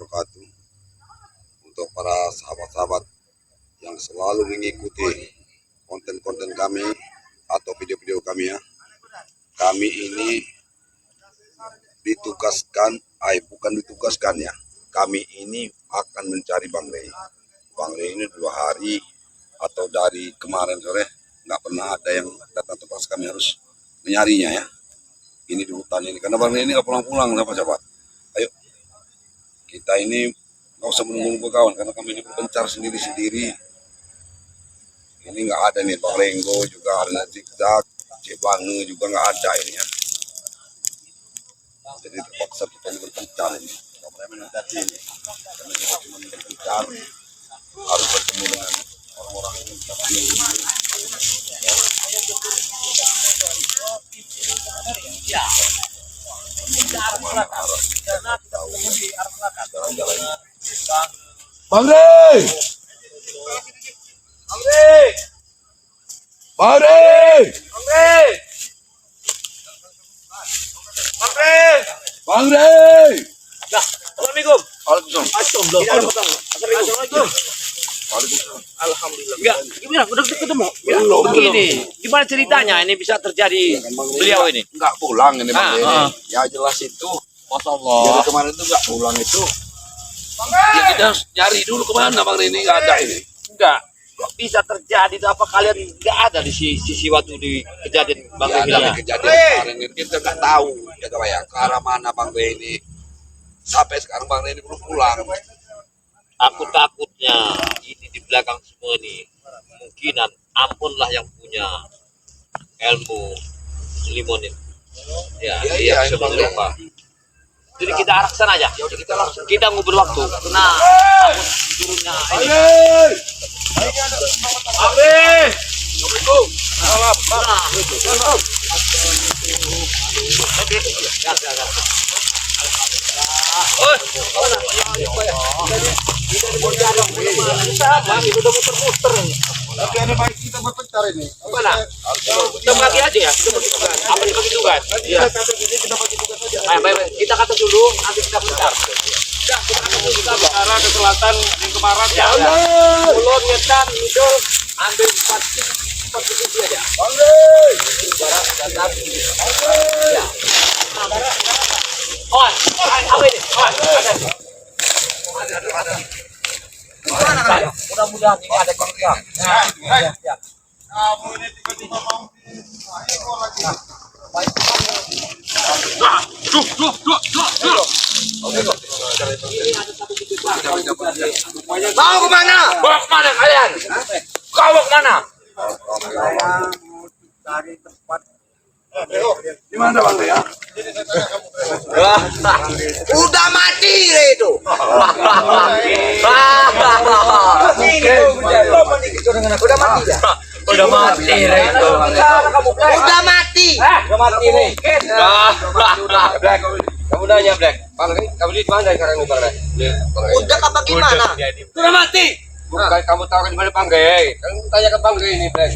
wabarakatuh. Untuk para sahabat-sahabat yang selalu mengikuti konten-konten kami atau video-video kami ya. Kami ini ditugaskan, bukan ditugaskan ya. Kami ini akan mencari Bang Rey. Bang Rey ini 2 hari atau dari kemarin sore nggak pernah ada yang datang tempat kami harus menyarinya ya. Ini di hutan ini karena Bang Rey ini nggak pulang-pulang sahabat-sahabat. Ayo kita ini nggak usah menunggu kawan karena kami ini berpencar sendiri-sendiri. Ini nggak ada nih Bang Renggo juga, ada Zigzag, Cebange juga nggak ada ini ya. Jadi terpaksa kita berpencar ini. Nanti ini karena kita cuma berpencar harus bertemu dengan orang-orang yang kita pilih. Bang Rey! Bang Rey! Bang Rey! Bang Rey! Bang Rey! Bang Rey! Dah, Assalamualaikum. Waalaikumsalam. Assalamualaikum. Waalaikumsalam. Alhamdulillah. Enggak, gimana? Udah ketemu? Belum. Begini, gimana ceritanya ini bisa terjadi beliau ini? Nggak pulang ini Bang Rey. Ya jelas itu. Masya Jadi Allah. kemarin itu nggak pulang itu. Ya kita harus nyari dulu kemana Bang Rey ini nggak ada ini. Enggak. Kok bisa terjadi? Apa kalian enggak ada di sisi waktu di kejadian Bang Ya, Rey dari ini? kejadian kemarin ini kita nggak tahu ya Kak, ya ke arah mana Bang Rey ini. Sampai sekarang Bang Rey ini belum pulang. Aku takutnya ini di belakang semua ini kemungkinan Ampunlah yang punya ilmu limonin. Ya, Iya, iya, ini Bang Rey. lupa. Jadi kita arah ke sana aja. Ya udah kita langsung. Kita ngubur waktu. Nah, turunnya ini. Amin. Assalamualaikum. Salam. Oke. Ya. Oh, Tapi ada baik kita berpencar ini. mana? Kita bagi aja ya. Kita bagi tugas. Apa dibagi tugas? Iya. Kita bagi tugas saja. Ayo, baik. Kita kata dulu, nanti kita bentar. Ya, kita kata dulu kita Ke arah ke selatan yang kemarin. ya. Ulun, Ngetan, Idul, ambil 4 posisi aja. Bang Rey! Barang datang. Ya. Oh, apa ini? Oh, ada. Mudah-mudahan ini ada kongkang. Ya. Kamu ini tiba-tiba mau ekor lagi. Mau kemana? Bawa kemana kalian? Kau bawa kemana? Cari tempat. Di mana Bang Rey ya? Udah mati itu. Udah mati ya? Udah mati itu. Udah mati. Udah mati nih. Black. Kamu nanya Black. Bang Rey, kamu di mana sekarang nih Bang Rey? Udah apa gimana? Udah mati. Bukan kamu tahu di mana Bang Rey? Kamu tanya ke Bang Rey ini Black.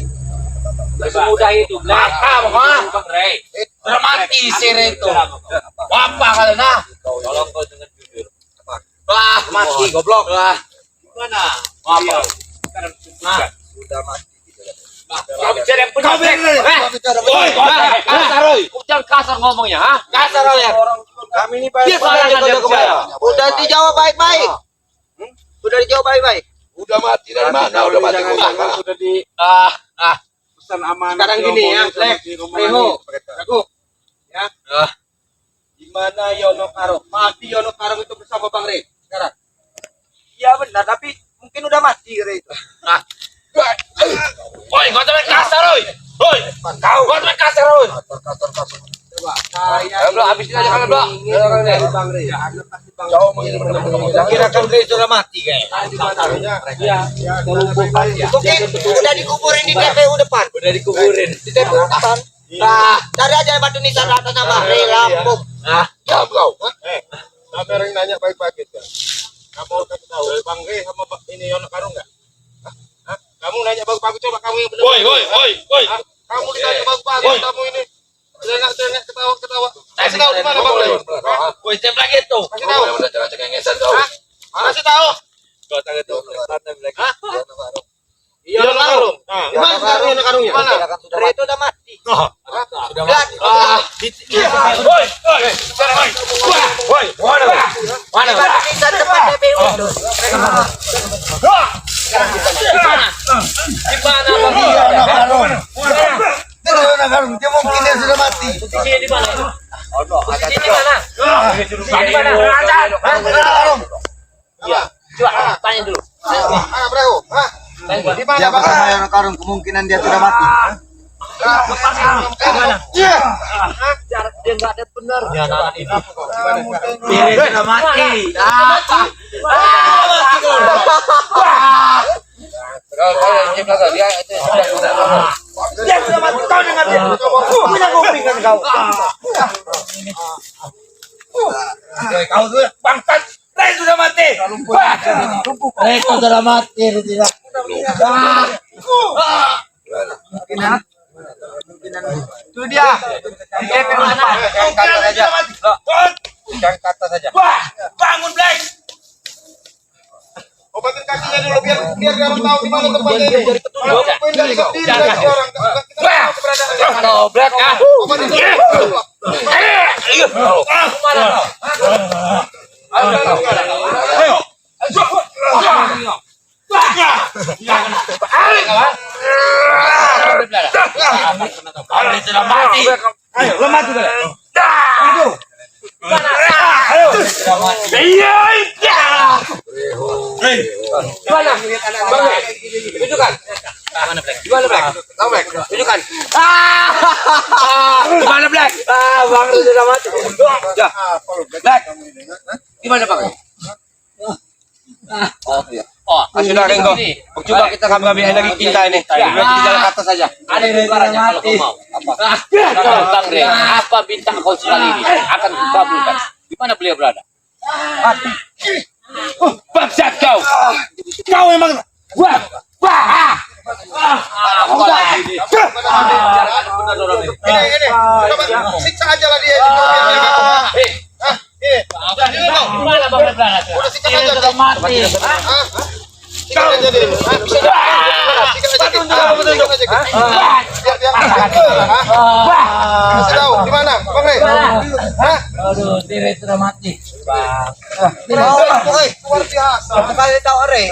Semudah itu Black. Bang Rey. Udah mati si Rey itu. Apa kalian nah? Tolong kau dengan jujur. Wah, mati goblok lah. Mana? Apa? Nah, sudah mati. Kau bicara yang benar. Woi, kasar oi. Jangan kasar ngomongnya, ha? Kasar oi ya. Kami ini Dia salah dia kemana? Udah dijawab baik-baik. Udah dijawab baik-baik. udah mati dari mana? Udah mati. Sudah di Pesan aman. sekarang gini ya, Black, Reho, aku, ya. Di mana Yono Karong? Pasti Yono Karong itu bersama Bang Rey sekarang. Iya benar, tapi mungkin udah mati Rey itu. Woi, kau jangan kasar oi. Woi, kau jangan kasar oi. Coba, saya Belum habisin aja kalian, Bang. Bang Rey. Ya, Jauh mengirim. kira Bang Rey sudah mati kayak. Iya, melumpuhkan ya. Mungkin udah dikuburin di TPU depan. Udah dikuburin. Di TPU depan. Nah, cari aja batu nisan atas nama Rey Lampung. Jam kau. Kamera yang nanya baik-baik ya. Kamu tahu Bang Rey sama ini Yono Karung nggak? Kamu nanya bagus-bagus coba kamu yang benar. Woi. Kamu ditanya bagus-bagus kamu ini. Jangan ketawa-ketawa. Kasih tahu di mana Bang Rey. Woi, cek lagi tuh. Kasih tahu. Udah cek ngesan kau. Kasih tahu. Kau tak tahu. Hah? Iya, karung. Nah, di mana sekarang Yono karungnya? Mana? Ray itu udah mati. Sudah mati. Woi. Mana? Bisa depan DPU. Di mana Bang? Dia mungkin dia sudah mati. Posisinya di mana? Posisinya di mana? Di mana? Iya. Coba tanya dulu. Mana, Bro? Hah? Di mana, Dia Bang? bersama Yono Karung, kemungkinan dia sudah mati. Iya. Jarak dia nggak ada benar. Dia Sudah mati. Dia sudah mati. Kau dengar dia. Punya kuping kan kau. Kau tuh bangsat. Ray sudah mati. Ray sudah mati. Tidak. Itu dia. DPU depan. Jangan kata saja. Bangun Black. Obatin kakinya dulu biar dia tahu di mana tempatnya ini. Kalau pindah dari sendiri dari orang. Kita tahu keberadaannya. Dobrak ah. Obatin dulu. Ayo. Sudah mati. Ayo, lemah juga. Gimana? Bang, tunjukkan. Gimana Black? Tahu Black? Tunjukkan. Gimana Black? Bang sudah mati. Ya. Black. Gimana Bang? Oh iya. Oh, sudah Renggo. Coba kita kami energi kita ini. Kita jalan ke atas saja. Ada barangnya kalau kau mau. Apa? Bang Reng, apa bintang kau sekali ini akan dikabulkan. Di mana beliau berada? Mati. Bangsat kau. Kau memang wah. Ini. Coba siksa aja lah dia. Hah? Ini kok. Gimana Bang Reng berada? Udah siksa aja. Udah mati. Hah? Siksa aja dia. Siksa aja. Biar dia kasih tahu di mana, Bang Rey? Hah? Aduh, Ray sudah mati. Oi, luar biasa. Kali tahu Ray.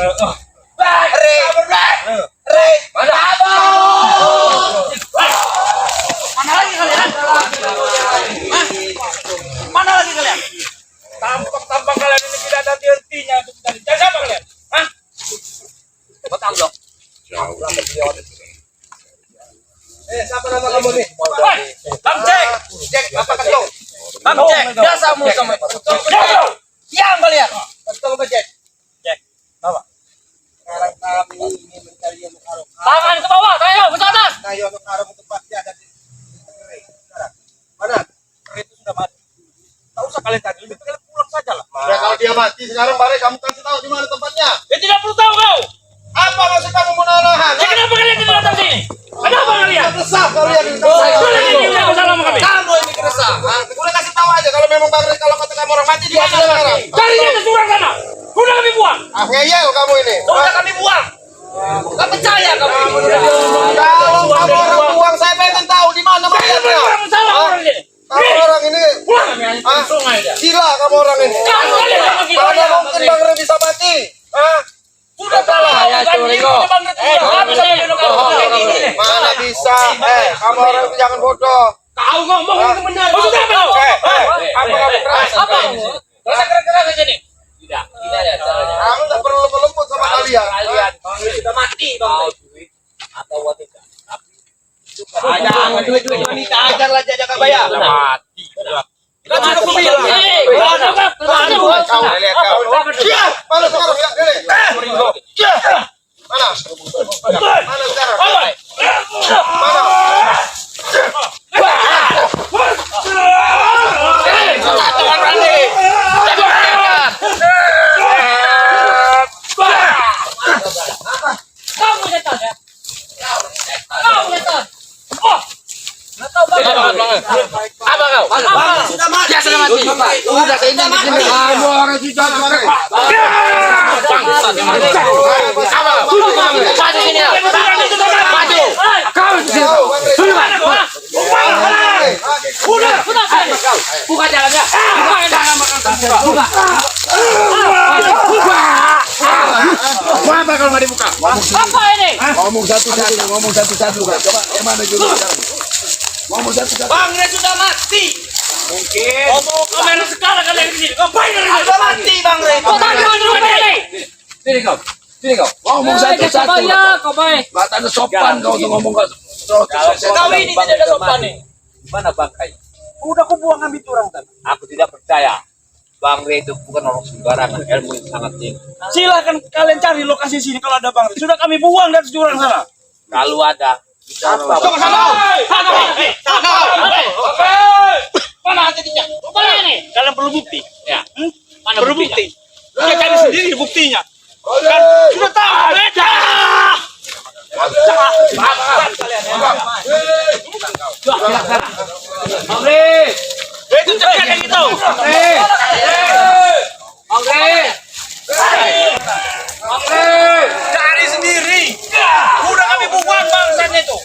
Ray. Mana? Mana lagi kalian? Tampak kalian ini tidak ada hentinya untuk mencari. Jadi siapa kalian? Hah? Betul dong. Siapa nama kamu nih? Bang Jack. Jack, apa kau? Bang Jack, biasamu sama. Diam kalian. Betul Bang Jack. Jack, bawa. Sekarang kami ingin mencari Yono Karung. Tangan ke bawah, ayo ke atas. Nah, Yono Karung itu pasti ada di Ray. Sekarang. Mana? Ray itu sudah mati. Tak usah kalian tadi, lebih kalian pulang saja lah. Ya kalau dia mati sekarang Bang Rey kamu kasih tahu di mana tempatnya. Ya tidak perlu tahu kau. Apa maksud kamu menahan? Ya kenapa kalian tidak datang sini? Kenapa kalian? Resah kalian. Kalian ini udah bersama sama kami. Kamu ini resah. Udah kasih tahu aja kalau memang Bang Rey kalau kata kamu orang mati di mana sekarang? Cari dia ke surang sana. Udah kami buang. Ah ngeyel kamu ini. Udah kami buang. Gak percaya kamu ini. Kalau kamu orang buang saya pengen tahu di mana mayatnya. Kamu salah orang ini. Kamu orang ini Pulang kami hanya di sungai dia. gila kamu orang ini. Kamu kalian sama gila. Mana mungkin Bang Rey bisa mati? Hah? Sudah salah. Ya Curigo. Mana bisa? Kamu orang itu jangan bodoh. Kau ngomong itu benar. Maksudnya apa kau? Apa kamu keras? Apa? Rasa keras aja nih. Tidak ada caranya. Kamu tak perlu lembut sama kalian. Kalian sudah mati bang. Atau wanita. Jangan duit wanita ajarlah jaga bayar. Mati. Kan sudah aku bilang. Kamu lihat kau. Mana sekarang ya? Dele. Mana? Mana sekarang? Mana? Kamu setan ya? Kamu setan. Oh. Apa kau? Sudah mati. Dia sudah mati. Udah saya ini. Kamu orang sudah Buka jalannya. Buka. Mau apa kalau nggak dibuka? Apa ini? Ngomong satu-satu. Coba yang mana dulu sekarang? Ngomong satu-satu. Bangre sudah mati. Mungkin. Ngomong kamera sekarang kalian di sini. Ngapain kalian? Sudah mati Bangre. Sini kau. Ngomong satu-satu. Kau baik. Nggak ada sopan kau tuh ngomong kau. Kau ini tidak ada sopan nih. Mana bangkai? Udah aku buang ambil curang kan. Aku tidak percaya. Bangre itu bukan orang sembarangan, ilmu yang sangat tinggi. Silakan kalian cari lokasi sini kalau ada Bangre. Sudah kami buang dari jurang sana. Kalau ada, Mana jadinya? Mana ini? Kalian perlu bukti. ya. Mana Perlu buktinya? bukti. Saya cari sendiri buktinya. Kan sudah tahu. Bangre, Itu cepat yang itu. Cari sendiri. Udah kami buang bangsanya itu.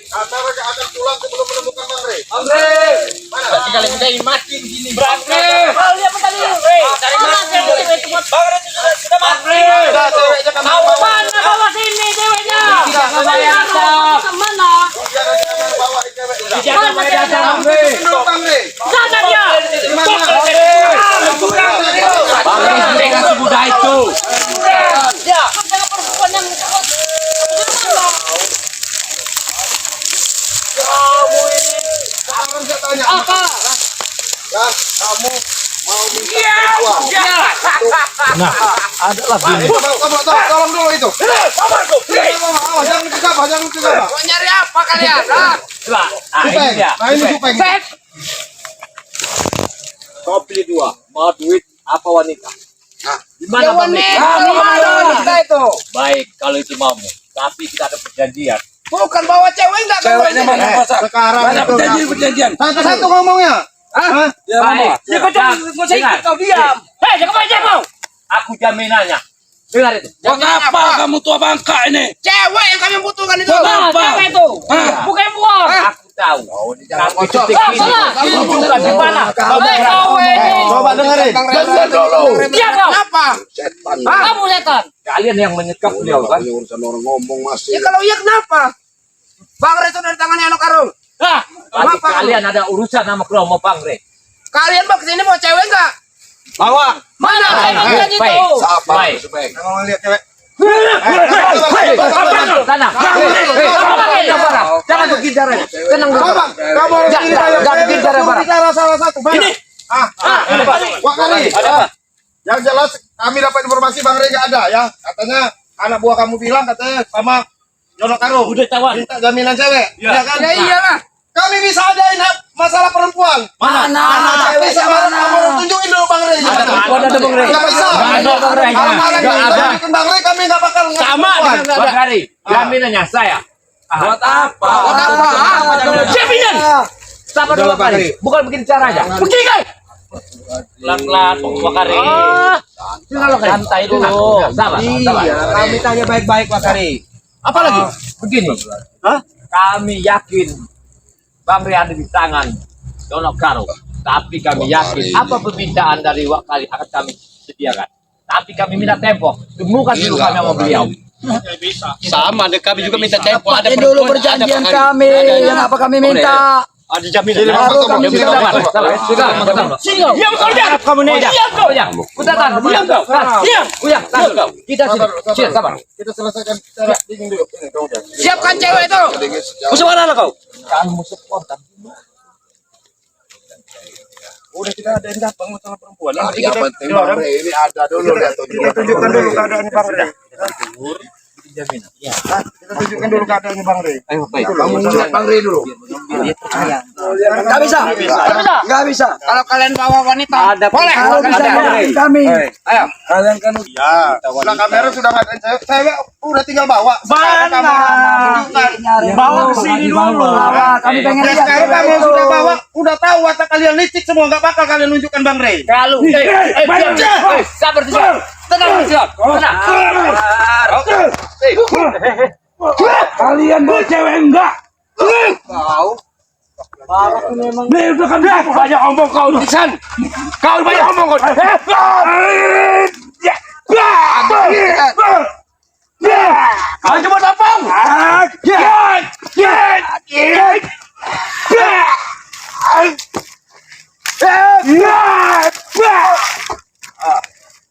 Antara akan pulang sebelum menemukan Bangre. Berarti kalian udah mati di sini. Bangre. Lihat tadi. Cari mati. Bangre sudah mati. Udah ceweknya kami Mana bawa sini ceweknya? Kemana? bawa cewek. Mana ceweknya? Bangre. Sana dia. Bangre dengan semudah itu. Jangan perempuan yang Sekarang saya tanya. apa? Ya, kamu mau minta uang? Tolong dulu itu. Jangan gegabah, jangan gegabah. Mau nyari apa kalian? Coba. Ini dia. Nah ini supeng. Kau pilih dua. Mau duit apa wanita? Nah. Gimana wanita? Wanita itu. Baik, kalau itu maumu. Tapi kita ada perjanjian. Bukan bawa cewek enggak? Ceweknya mau sekarang itu perjanjian. satu ngomongnya. Hah? Baik. Ya kau jangan ikut kau diam. Hei, jangan baca kau. Aku jaminannya. Dengar itu. Buat apa kamu tua bangka ini? Cewek yang kami butuhkan itu. Mana cewek itu? Bukan buang. Aku tahu. Kamu cuti salah. Kamu bukan di mana? Coba dengerin. Dengerin dulu. Diam kau. Kenapa? Setan. Kamu setan. Kalian yang menyekap beliau kan? Ini urusan orang ngomong masih. Ya kalau iya kenapa? Bangre itu dari tangannya anak karung. Nah, Tapi Kenapa? kalian ada urusan sama kelompok Bangre. Kalian mau kesini mau cewek enggak? Bawa. mana cewek itu? Baik. Siapa? Baik. Supeng. Mau lihat cewek. Tanah. Jangan berbicara. Tenang dulu. Coba. Kamu Jangan bicara, Pak. bicara salah satu. Ini. Wah kali. Yang jelas kami dapat informasi Bang Rey nggak ada ya. Katanya anak buah kamu bilang katanya sama Jono Karo. Udah tawan. Minta jaminan cewek. Iya kan? Ya iyalah. Kami bisa adain masalah perempuan. Mana? Cewek sama kamu tunjukin dulu Bang Rey. Ada Bang Rey. Nggak bisa. Nggak ada Bang Rey. Kalau bikin Bang Rey kami nggak bakal ngasih Sama perempuan. dengan Bang Hari. Jaminannya saya. Buat apa? Jaminan. Sabar dulu Bang Hari. Bukan begini caranya. Begini kan? Pelan-pelan, Pak Kari. Santai dulu. Sabar. Kami tanya baik-baik Pak Kari. Apa lagi? Begini. Kami yakin Bang Rey ada di tangan Jono Karo. Tapi kami yakin apa permintaan dari Wak Kali akan kami sediakan. Tapi kami minta tempo. Temukan dulu kami sama beliau. Sama, ada kami juga minta tempo. Ada dulu perjanjian kami yang apa kami minta. Ada jaminan. Singo. Diam kau diam. Kamu nih. Diam kau. Diam kau. Diam. Diam. Kita sini. Sabar. Kita selesaikan secara dingin dulu. Ini, kamu udah. Siapkan cewek itu. Musuh mana kau? Kamu spontan. Udah kita ada yang datang masalah perempuan. Yang penting Bang Rey ini ada dulu lihat Kita tunjukkan dulu keadaannya Bang Rey. Jaminan. Ya. Kita tunjukkan dulu keadaannya Bang Rey. Ayo, baik. Kamu lihat Bang Rey dulu. Nggak bisa. Nggak bisa. Kalau kalian bawa wanita, boleh. Kalau bisa yakin kami. Ayo. Kalian kan Ya, udah kamera sudah nggak ada cewek. Cewek udah tinggal bawa. Sekarang kamu tunjukkan. bawa ke sini dulu. Kami pengen Ya, lihat sekarang cewek kamu itu. sudah bawa, udah tahu watak kalian licik semua, nggak bakal kalian nunjukkan Bang Rey. Kalau diam. Sabar dulu. Tenang dulu. Tenang. Kalian bawa cewek enggak? Udah kan banyak ngomong kau Tisan. Kau banyak ngomong kau. Kau cuma tampang.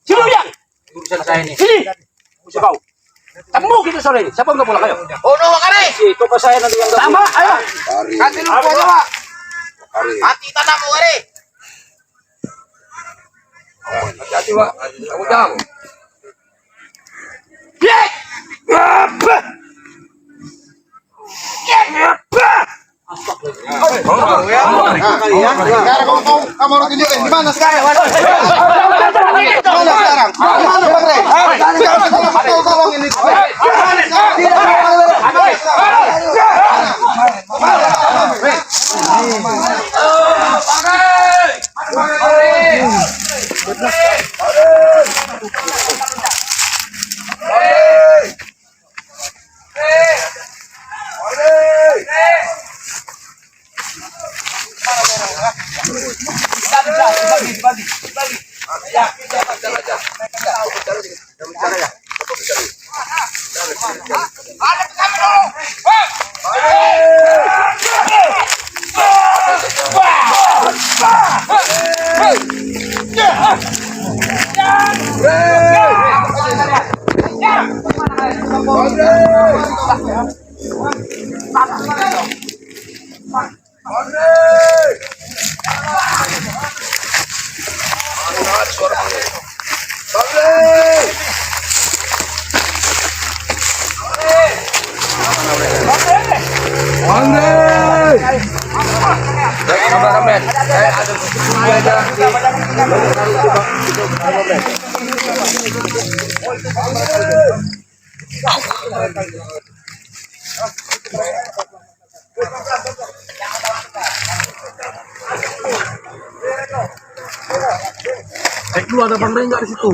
Sini Ujang. Urusan saya nih. Sini. Musuh kau. Temu kita sore ini. Siapa enggak pulang ayo? Oh, no, Kari. Itu ke saya nanti yang Sama, ayo. Kasih lu gua coba. Hati tanahmu, Kari. hati-hati, Pak. Kamu jam. Kamu harus tunjukin di mana sekarang? Di mana sekarang? Di mana Bang Rey? Tolong ini. Cek dulu ada Bang Rey enggak di situ.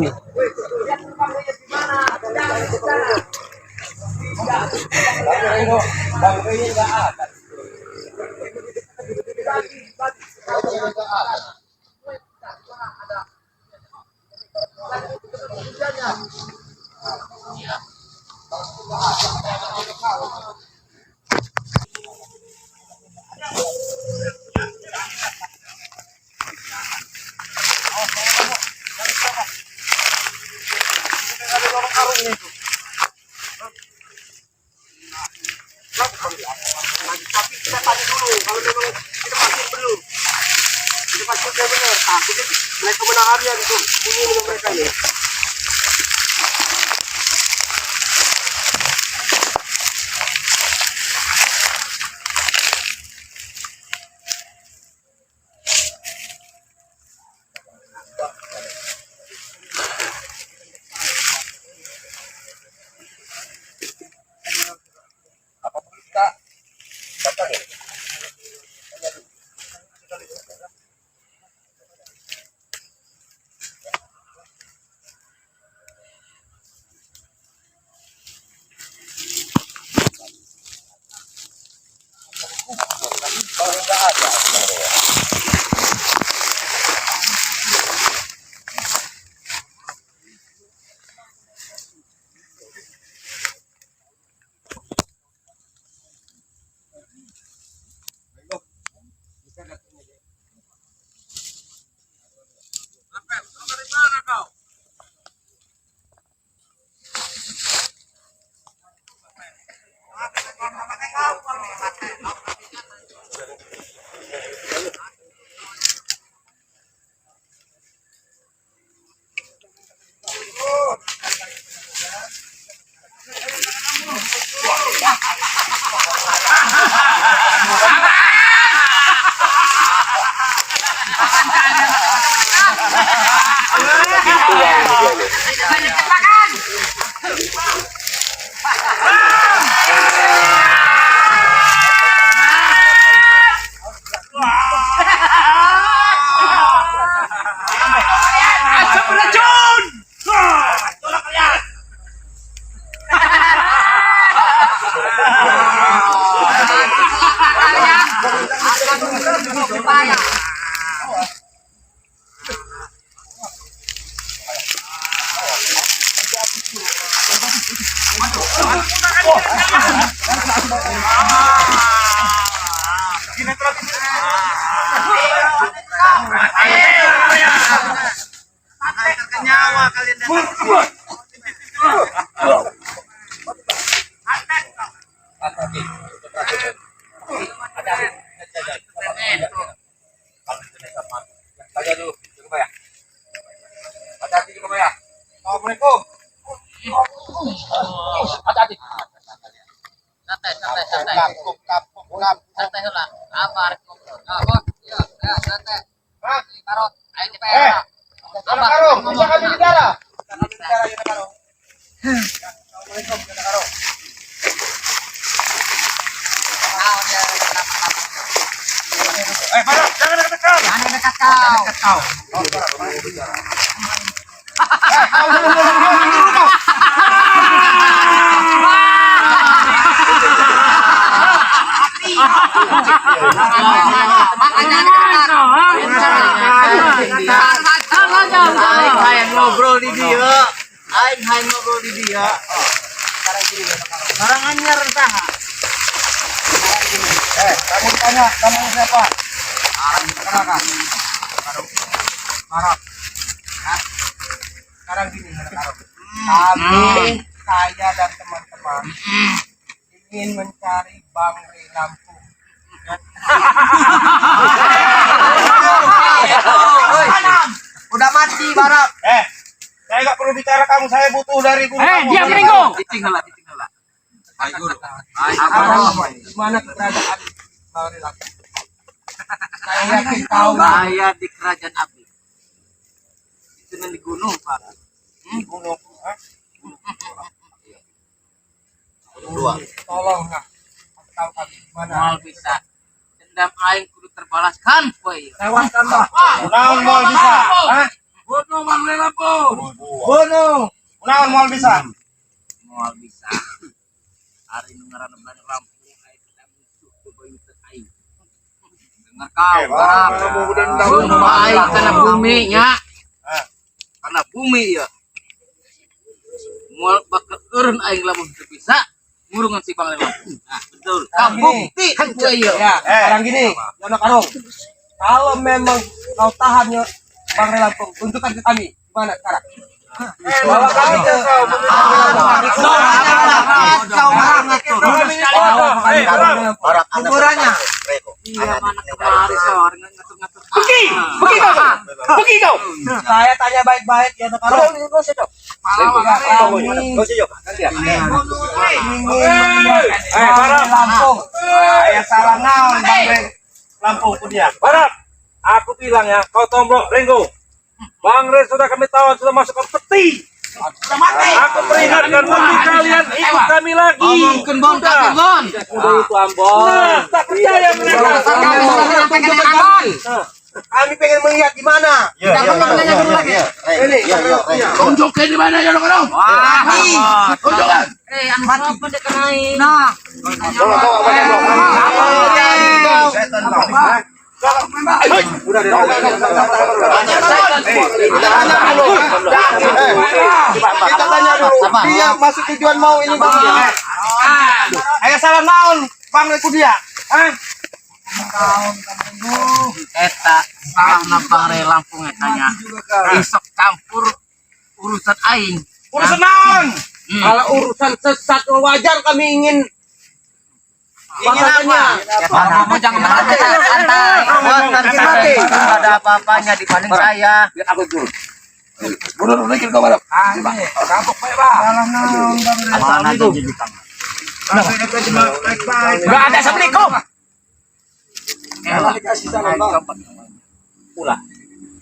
Assalamualaikum. Yono Karung, bisa kami bicara? Assalamualaikum, Yono Karung. Barak, jangan dekat-dekat. Jangan dekat kau. Aing ngobrol di dia. Aing ngobrol di dia. Barang anyar saha. Kamu tanya, kamu siapa? Sekarang gini, kami, saya dan teman-teman ingin mencari Bang Rey Lampung. Udah mati Barat. Saya nggak perlu bicara kamu, saya butuh dari guru kamu. Diam Ringo. Ditinggal lah. Mana keberadaan Bang Rey Lampung? Saya yakin tahu. Saya di kerajaan api. Itu di gunung Pak. Gunung. Tolong nah. Tahu kami mana? Mal bisa. Dendam aing kudu terbalaskan poe. Lewatkan Pak. Naon mau bisa? Hah? Bodoh Bang Rey Lampung. Bunuh. Naon mau bisa? Mal bisa. Hari nu ngaranna Bang Rey Lampung aing kita musuh bebeuteut aing. Dengar kau, Barang. Aing kana bumi nya. Karena bumi ya. Moal bakal eureun aing lamun teu bisa ngurungan si Bang Rey Lampung. Nah, betul. Bukti kan poe ieu. Sekarang gini, Yono Karung. Kalau memang kau tahan Bang Rey Lampung, tunjukkan ke kami gimana sekarang. Bawa kami ke kau. Ukurannya. Iya mana kemari sor ngatur-ngatur. Pergi kau. Saya tanya baik-baik Yono Karung. Barang Lampung. Saya salah naon Bang Rey Lampung dia. Barat, aku bilang ya, kau tomblok Ringo. Bang Rey sudah kami tahu sudah masuk ke peti. Aku peringatkan bagi kalian ikut kami lagi. Mungkin Bon, kakek Bon. Udah itu Ambon. Nah, tak percaya mereka. Kami pengen melihat di mana. Tunjukkan di mana Yono Karung. Tunjukkan. Anu apa dek kenai. Nah. Kita tanya dulu. Dia masuk tujuan mau ini Bang. Ayo salah naon Bang Rey dia. Eta salah Bang Rey Lampung etanya. Isok campur urusan aing. Urusan naon? Kalau urusan sesat wajar kami ingin apa? Kamu jangan santai. Ada apa-apanya dibanding saya. Biar aku dulu. Bunuh dulu kau balap. Kapok bae Bang. Salah naon Bang Rey. Asal itu. Enggak ada assalamualaikum. Kasih salam Bang.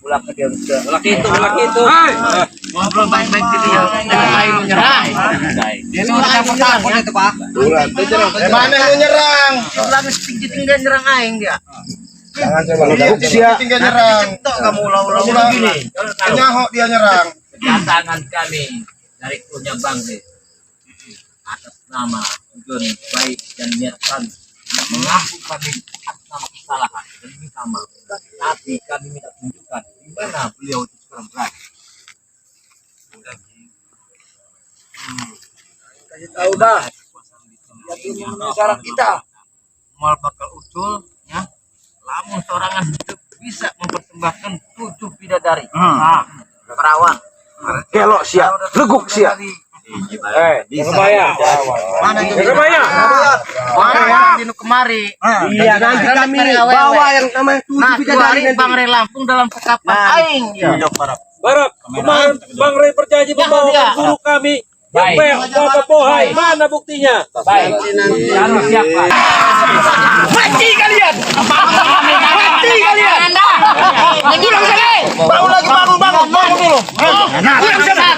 Pulang ke dia. Laki itu. Ngobrol baik-baik gitu ya. Jangan aing menyerang. Dia itu orang itu, Pak. Mana lu nyerang? Pulang tinggi-tinggi nyerang aing dia. Jangan coba tinggal nyerang. Tok kamu ulah-ulah Gini. Nyaho dia nyerang. Kedatangan kami dari punya Bang Rey atas nama tujuan baik dan niatan mengaku kami atas nama kesalahan dan minta maaf. Tapi kami minta tunjukkan di mana beliau itu sekarang berada. Kasih tahu dah. Dia memenuhi syarat kita. Mal bakal usul ya. Lamun sorangan itu bisa mempersembahkan 7 bidadari. Perawan. kelok siap, leguk siap. Kebaya. Kebaya. Kemari. Iya, nanti kami bawa yang namanya Nah, 7 dua hari bidadari Bang Rey Lampung dalam sekapan aing. Barak, kemarin Bang Rey berjanji membawa guru kami yang Bapak Pohai. Mana buktinya? Baik. Kami siapkan. Mati kalian! Mati kalian! Pulang sana! Bangun lagi, bangun dulu. Pulang sana!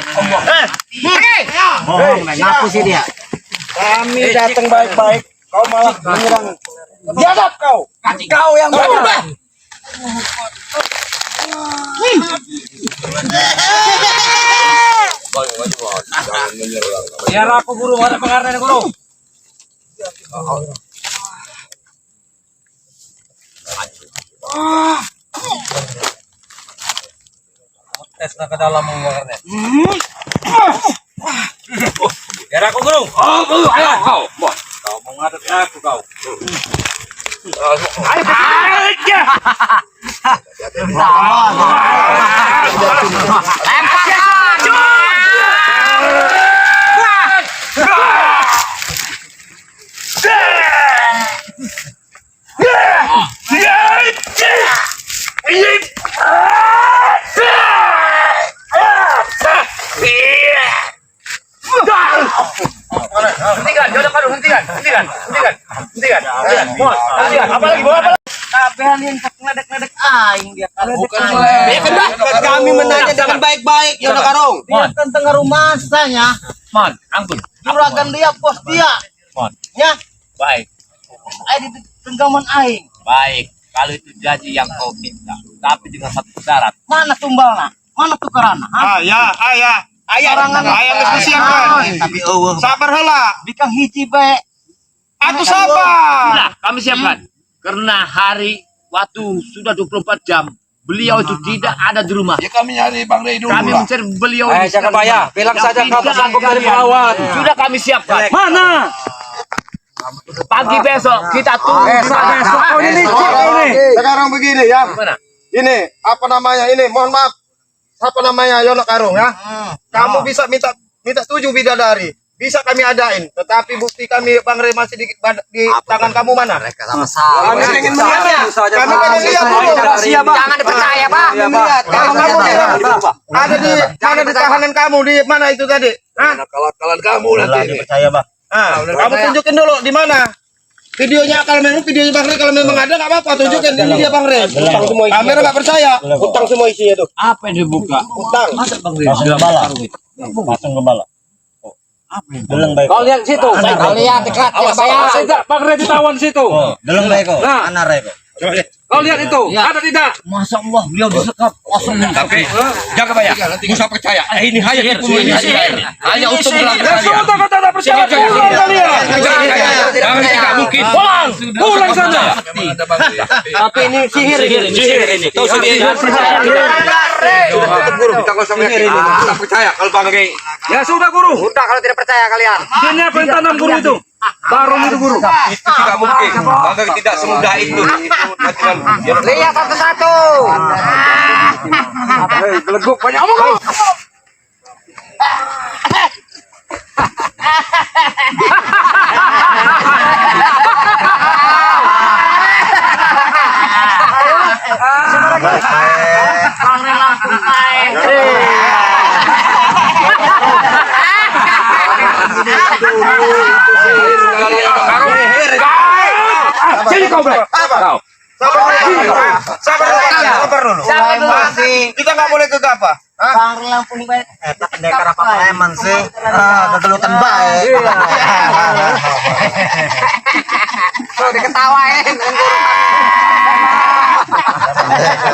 Ngaku sih dia. Kami datang baik-baik, kau malah menyerang. Biadab kau! Kau yang berubah! Biar aku guru, ada pengartian guru. Tes ke dalam mengeluarkannya. Biar aku guru. Oh, guru, ayo kau. Kau mau ngadep aku kau. Ayo, aja. Hentikan. Apalagi bawa apa? Kabehan yang ngedek-ngedek aing dia. Kami menanya dengan baik-baik, Yono Karung. Dia kan tengah rumasanya. Mon, ampun. Juragan dia pos dia. Mon. Ya, Baik. aing di genggaman aing. Baik. Kalau itu janji yang kau minta, tapi dengan satu syarat. Mana tumbalna? Mana tukaranna? Ayah. Sorangan Ayah geus disiapkan. Tapi eueuh. Sabar heula. Bikang hiji bae. Atuh sabar. Nah, kami siapkan. Karena hari waktu sudah 24 jam. Beliau itu tidak ada di rumah. Ya kami nyari Bang Rey dulu Kami lah. mencari beliau. Eh, jangan bayar. Bilang Yang saja kau tidak tersangkut dari kalian. melawan. Sudah kami siapkan. Mana? Pagi besok kita tunggu. Besok kau ini nih. Sekarang begini ya. Mana? Ini apa namanya ini? Mohon maaf. Apa namanya Yono Karung ya? Kamu bisa minta 7 bidadari. Bisa kami adain, tetapi bukti kami Bang Rey masih di tangan kamu mana? Kami pengen melihat. Kami pengen lihat dulu. Jangan dipercaya, Pak. Lihat. Kalau kamu ada di mana di tahanan kamu di mana itu tadi? Hah? Kalan kamu nanti. Percaya, Bang. Kamu tunjukin dulu di mana? Videonya kalau memang videonya Bang Rey kalau memang ada nggak apa-apa tunjukin ini dia Bang Rey. Kamera nggak percaya. Utang semua isinya tuh. Apa yang dibuka? Utang. Langsung gembala. Langsung gembala. Deleng baik. Kau lihat situ. Kau lihat dekat ya, bayar. Sejak Bang Rey ditawan situ. Deleng baik kok. Nah. Ana rek kok. Kau lihat itu. Ada tidak? Masya Allah, beliau disekap. Tapi jaga bayar. Musa percaya. Ini hanya tipu sihir. Hanya untuk belakang kalian. Kau tak percaya. Pulang kalian. Jangan tidak mungkin. Pulang sana. Tapi ini sihir ini. Tahu sendiri. Guru kita kosong ini. Tak percaya kalau Bang Rey. Ya sudah guru. Udah kalau tidak percaya kalian. Sini apa yang tanam guru itu? Baru itu guru. Itu tidak mungkin. Bang Rey tidak semudah itu. Lihat satu-satu. Geleguk banyak omong. Bang Rey Lampung aing. Sini kau Blek. Sabar dulu. Kita nggak boleh gegabah. Bang Rey Lampung bae. Eta pendekar apa preman sih? Gegelutan baik. Tuh diketawain dengan guru.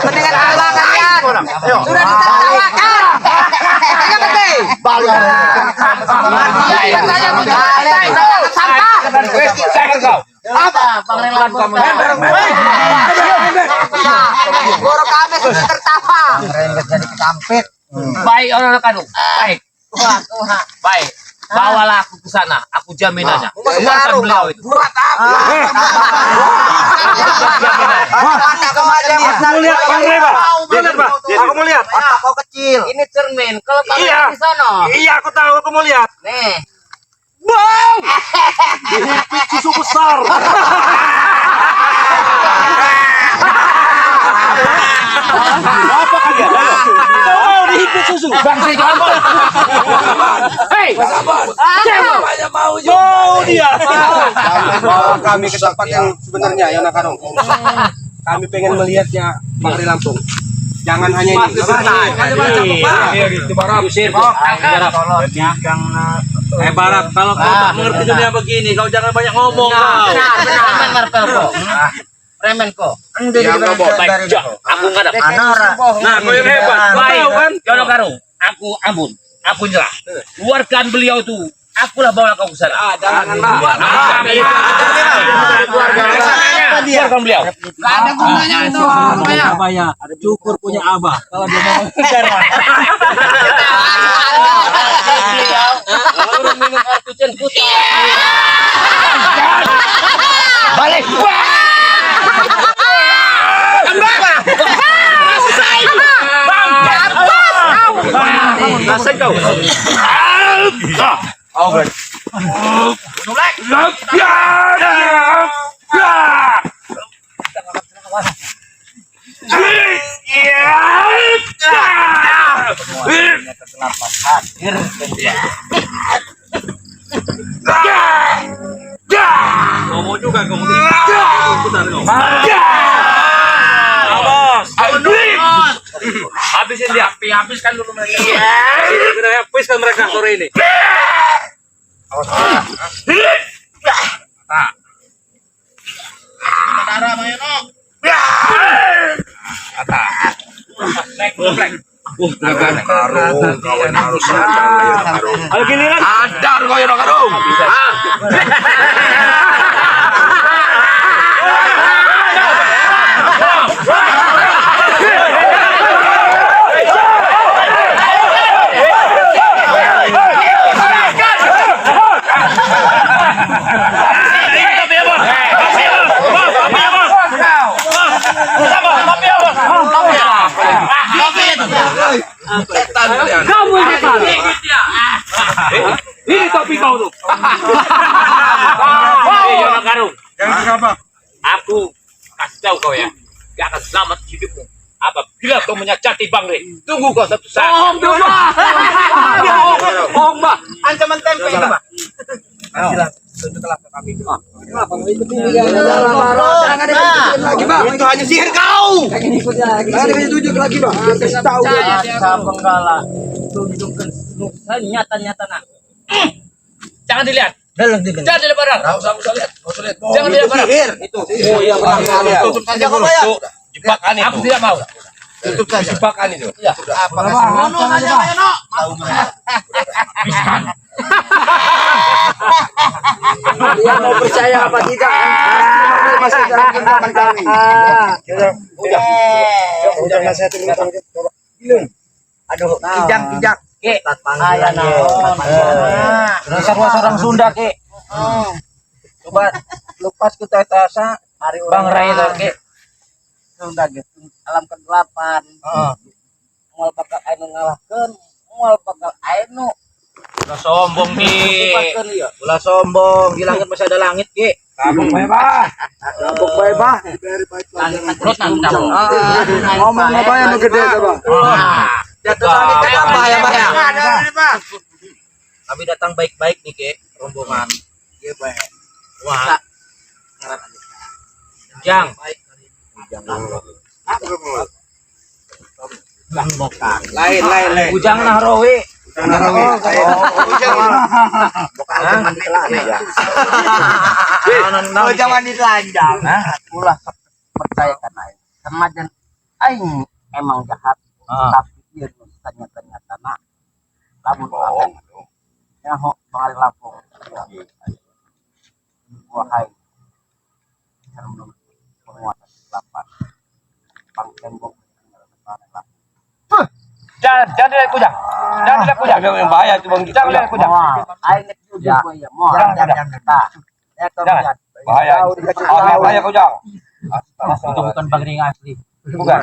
Mendingan Allah kalian. Sudah ditertawakan. Ayo berhenti. Saya sampah. Apa Bang Rey Lampung? Guru kami sudah tertawa. Jadi ketampit. Baik orang kadung. Baik. Tuhan. Baik. Bawalah aku ke sana, aku jaminannya. Keluarkan beliau itu. Aku mau lihat Bang Rey, Pak. Lihat, Pak. Aku mau lihat. Kau kecil. Ini cermin. Kalau kamu Iya. di sana, Iya, aku tahu, aku mau lihat. nih. Wow! Dihipit susu besar. Apa kalian? Oh, dihipit susu. Bangsa kamu. Hei, Mau dia. Bawa kami ke tempat yang sebenarnya Yona Karung. Kami pengen melihatnya Bang Rey Lampung. Jangan hanya ini. Barat, kalau kau tak mengerti dunia begini, kau jangan banyak ngomong. benar kok. Remen kok. Baik, Jok. Aku nggak ada. Nah, kau yang hebat, kau tahu kan? Jono Karung, aku ampun, aku nyerah. Keluarkan beliau itu. Akulah bawa kau ke sana. Jangan Keluarkan beliau. Gak ada gunanya itu. Abah ada cukur punya abah. Kalau dia mau Lalu minum air kucing putih. Balik. Nasib kau. Oh, good. Ngomong juga kamu. Putar kau. Habisin dia. Habiskan dulu mereka. Kita habiskan mereka sore ini. Kawan harus saja. Ada giliran. Adar kau Yona Karung. Kamu hebat. Ini topi kau tuh. Jono Karung, Apa? aku kasih tahu kau ya, gak akan selamat hidupmu. Apabila kau menyakiti Bang Rey, tunggu kau satu saat. Bohong, Mbak. Ancaman tempe itu, Mbak. Kasihlah tunjuklah ke kami. Itu hanya sihir kau. Jangan ditunjuk lagi, Bang. Kasih tahu dia. Penggala, tunjukkan nyata-nyata nak. Jangan dilihat. Jangan dilihat barang. Jangan dilihat barang. Itu. Oh, iya benar. Tutup saja kau, Pak. Jebakan itu. Aku tidak mau. Tutup saja. Jebakan itu. Ya. Dia mau percaya apa tidak? Masih dalam genggaman kami. Udah nasihat dulu. Aduh, kijang. Ke. Ayah Dasar orang Sunda ke. Coba lepas kita tasa hari Bang Rey itu ke. Sunda gitu. Alam ke-8. Mual bakal ainu ngalahkeun, mual bakal ainu. Udah sombong Ki. Ulah sombong, di langit masih ada langit, Ki. Kabung bebas. Gabuk bae, Bah. Terus nanti Ngomong apa yang gede tuh, Bang? Jatuh langit kan apa ya, Bah ya? Kami datang baik-baik nih, Ki, rombongan. Iya, baik. Wah. Jang. Lain. Ujang Nahrawi. Jangan ditelanjang. Ulah percayakan aing. Semajan aing emang jahat, tapi dia ternyata nak. Lamun aing. Ya ho Bang Rey Lampung. Wahai. Sareng penguasa 8. Bang tembok. Jangan dilihat Ujang. Jangan lihat kujang, yang bahaya itu bang. Jangan lihat kujang. Jangan. Bahaya. Bahaya kujang. Itu bukan Bang Ring asli. Bukan.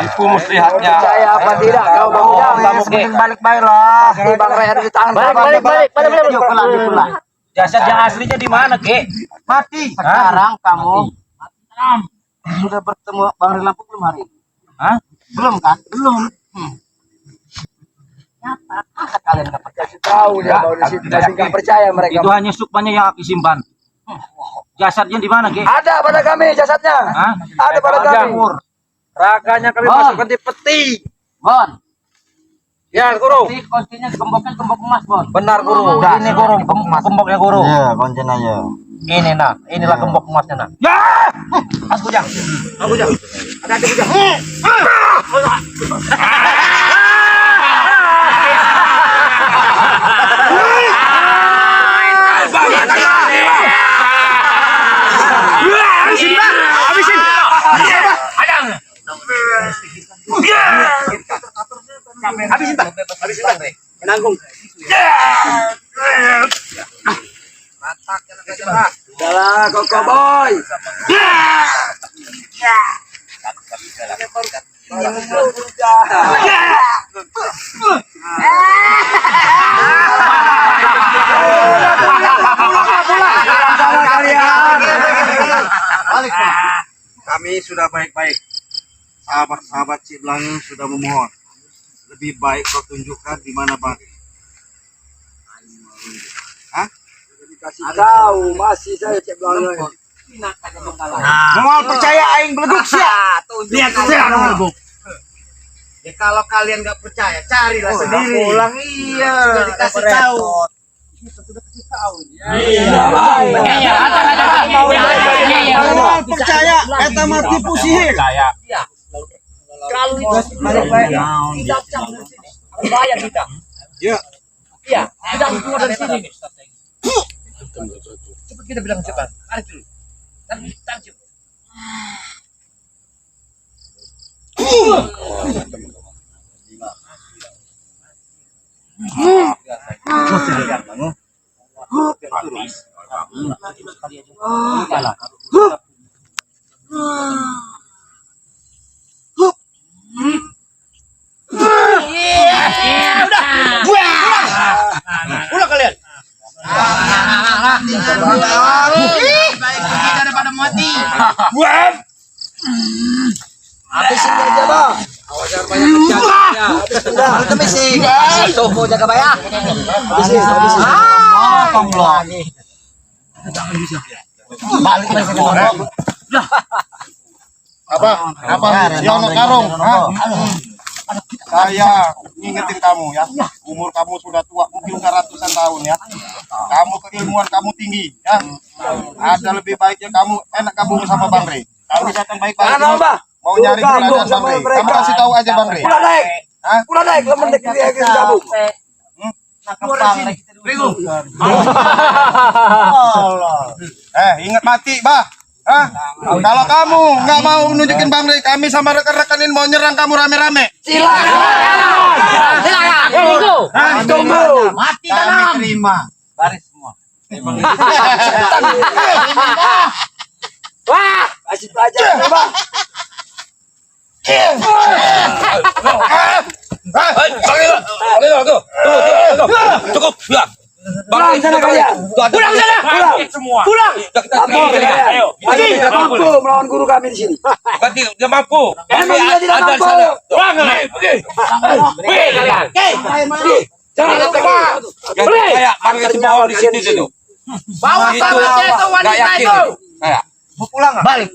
Itu muslihatnya. Percaya apa tidak kau Bang Ujang? Kamu mending balik-balik lah. Si Bang Ray ada di tangan. Balik. Pulang. Jasad yang aslinya di mana, Ki? Mati. Sekarang kamu sudah bertemu Bang Ray Lampung belum hari ini? Hah? Belum kan? Belum. Nyata. Masa kalian nggak percaya? Tahu dia mau di situ masih nggak percaya mereka. Itu hanya sukmanya yang aku simpan. Jasadnya di mana, Ki? Ada pada kami jasadnya. Hah? Ada pada kami. Raganya kami Bon. masukkan di peti. Bon. Ya, Guru. Kuncinya gemboknya gembok emas, Bon. Benar, Guru. Ini Guru, gemboknya Guru. Iya, kuncinya ya. Ini nah, inilah gembok emasnya nah. Ya! Aku Kujang. Ada Kujang. Menanggung. Dalah, Koko Boy. Kami sudah baik-baik. Sahabat-sahabat Cik Belangi sudah memohon. Lebih baik kau tunjukkan di mana Bang. Hah? Tahu masih saya Cik Belangi. Mau percaya aing beleduk sia. Lihat saya beleduk. Ya kalau kalian nggak percaya, carilah sendiri. Pulang iya. Sudah dikasih tahu. Kalau percaya, eta mah tipu sihir. Kalau itu tidak campur dari sini, bahaya kita. Ya. Iya, tidak keluar dari sini. Cepat kita bilang cepat. Tarik dulu. Tarik. Ulah kalian. Daripada mati. Habisin aja, Bang. Sudah, habisin. Tunggu jaga bayar. Habisin. Balik lagi ke sana. Apa? Yono Karung. Saya ngingetin kamu ya. Umur kamu sudah tua, mungkin udah ratusan tahun ya. Kamu keilmuan kamu tinggi ya. Ada lebih baiknya kamu enak gabung sama Bang Rey. Kami datang baik-baik. Mau nyari keberadaan Bang Rey. Kamu kasih tahu aja Bang Rey. Udah naik, lemon dek dia gabung. Ingat mati, Bah. Kalau kamu nggak mau nunjukin Bang Rey, kami sama rekan-rekan ini mau nyerang kamu rame-rame. Silakan. Tunggu. Mati kami terima. Baris semua. Wah, kasih pelajaran, Bang. Cukup, sudah. Pulang sana kalian. Pulang sana. Semua. Pulang. Ayo. Ayo, tidak mampu melawan guru kami di sini. Berarti dia mampu. Emang dia tidak Ada mampu. sana. Pulang kalian. Pergi. Pergi kalian. Jangan lupa. Kayak panggil semua orang di sini itu. Bawa sahabatnya itu wanita itu. Kayak. Balik.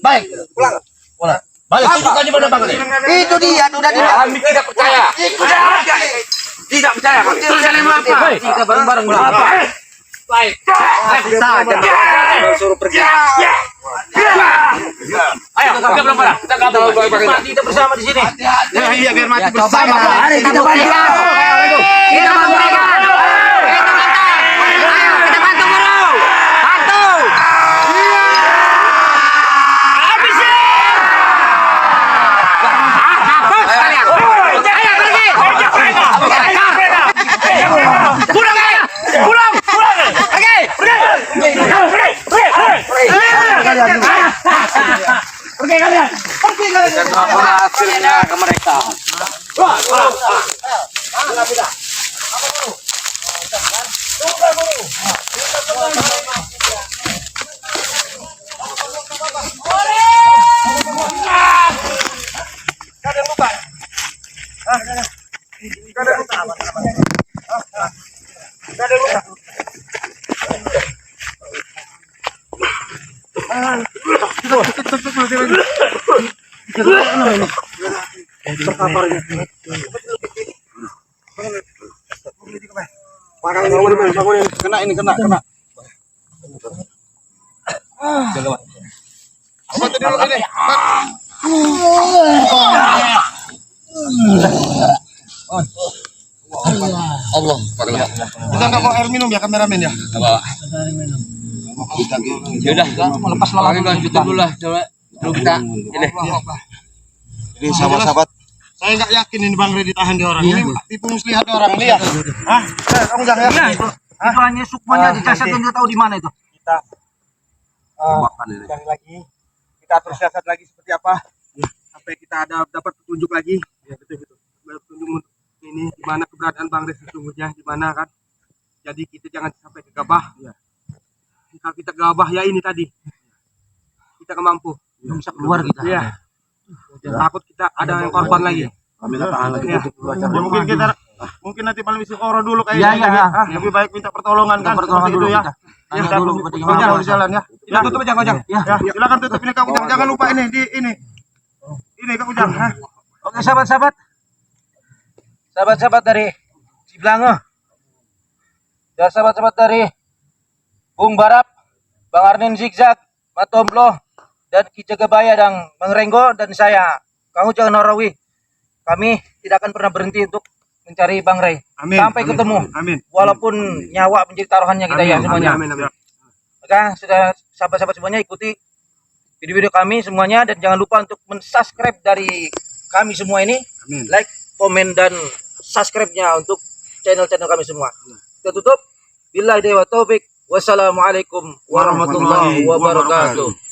Balik tunjukkannya pada Bang Rey. Itu dia, sudah dia. Kami tidak percaya. Tidak percaya. Kita bareng-bareng apa? Baik. Suruh pergi. Ayo, kita belum pada. Kita gabung. Mati kita bersama di sini. Iya biar mati bersama. Mari kita bantu. Kita bantu. Kena ini, kena. Bantu dulu ini. Allah. Kita nggak mau air minum ya kameramen ya. Ya udah, lepas lagi Bang, tutup dulu lah. Coba dulu kita ini. Jadi sahabat-sahabat, saya nggak yakin ini Bang Rey ditahan di orang. Ini tipu muslihat orang ini ya. Hah? Kamu jangan ya. Itu hanya sukmanya di jasad yang dia tahu di mana itu. Cari lagi, kita atur siasat lagi seperti apa sampai kita ada dapat petunjuk lagi. Ya betul. Petunjuk untuk ini di mana keberadaan Bang Rey sesungguhnya, di mana kan. Jadi kita jangan sampai gegabah. Kalau kita gegabah ya ini tadi, kita nggak mampu. Belum bisa keluar kita. Iya. Takut kita ada yang korban lagi. Tahan lagi. Ya. Ya, mungkin nanti paling misi koro dulu Iya, kayaknya. iya. Lebih baik minta pertolongan kan. Pertolongan seperti dulu itu ya. kita. Ya, Tanya dulu bagaimana. Ojang di jalan ya. Kita tutup aja, Kojang. Ya. Ya, silakan tutup ini Kang Ujang. Jangan lupa ini di ini. Ini Kang Ujang. Hah? Oke sahabat-sahabat. Sahabat-sahabat dari Ciblango. Dan sahabat-sahabat dari Bung Barap, Bang Arnin Zigzag, Matomblo, dan Ki Jagabaya dan Bang Renggo dan saya, Kang Ujang Narawi. Kami tidak akan pernah berhenti untuk mencari Bang Rey. Amin. Sampai Amin. ketemu. Amin. Walaupun nyawa menjadi taruhannya kita ya semuanya. Amin. Maka sudah sahabat-sahabat semuanya ikuti video-video kami semuanya dan jangan lupa untuk mensubscribe dari kami semua ini. Amin. Like, komen dan subscribe-nya untuk channel-channel kami semua. Kita tutup. Billahi wa taufik. Wassalamualaikum warahmatullahi wabarakatuh.